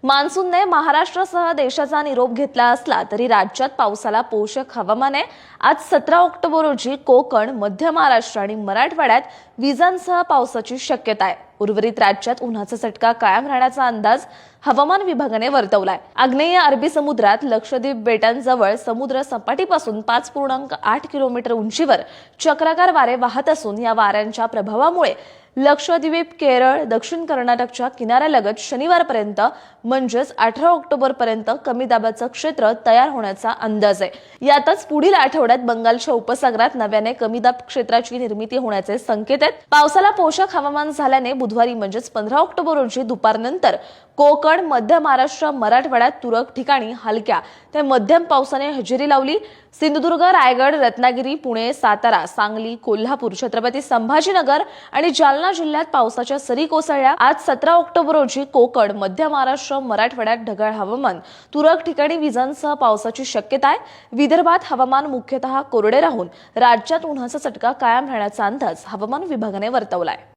मान्सूनने महाराष्ट्रासह देशाचा निरोप घेतला असला तरी राज्यात पावसाला पोषक हवामान आहे। आज 17 ऑक्टोबर रोजी कोकण, मध्य महाराष्ट्र आणि मराठवाड्यात विजांसह पावसाची शक्यता आहे। उर्वरित राज्यात उन्हाचा चटका कायम राहण्याचा अंदाज हवामान विभागाने वर्तवलाय। आग्नेय अरबी समुद्रात लक्षद्वीप बेटांजवळ समुद्र सपाटीपासून 5.8 किलोमीटर उंचीवर चक्राकार वारे वाहत असून या वाऱ्यांच्या प्रभावामुळे लक्षद्वीप, केरळ, दक्षिण कर्नाटकच्या किनाऱ्यालगत शनिवारपर्यंत म्हणजेच 18 ऑक्टोबर पर्यंत कमी दाबाचं क्षेत्र तयार होण्याचा अंदाज आहे। यातच पुढील आठवड्यात बंगालच्या उपसागरात नव्याने कमी दाब क्षेत्राची निर्मिती होण्याचे संकेत आहेत। पावसाला पोषक हवामान झाल्याने बुधवारी म्हणजेच 15 ऑक्टोबर रोजी दुपारनंतर कोकण, मध्य महाराष्ट्र, मराठवाड्यात तुरळक ठिकाणी हलक्या ते मध्यम पावसाने हजेरी लावली। सिंधुदुर्ग, रायगड, रत्नागिरी, पुणे, सातारा, सांगली, कोल्हापूर, छत्रपती संभाजीनगर आणि जालना जिल्ह्यात पावसाच्या सरी कोसळल्या। आज 17 ऑक्टोबर रोजी कोकण, मध्य महाराष्ट्र, मराठवाड्यात ढगाळ हवामान, तुरळक ठिकाणी विजांसह पावसाची शक्यता आहे। विदर्भात हवामान मुख्यतः कोरडे राहून राज्यात उन्हाचा चटका कायम राहण्याचा अंदाज हवामान विभागाने वर्तवलाय।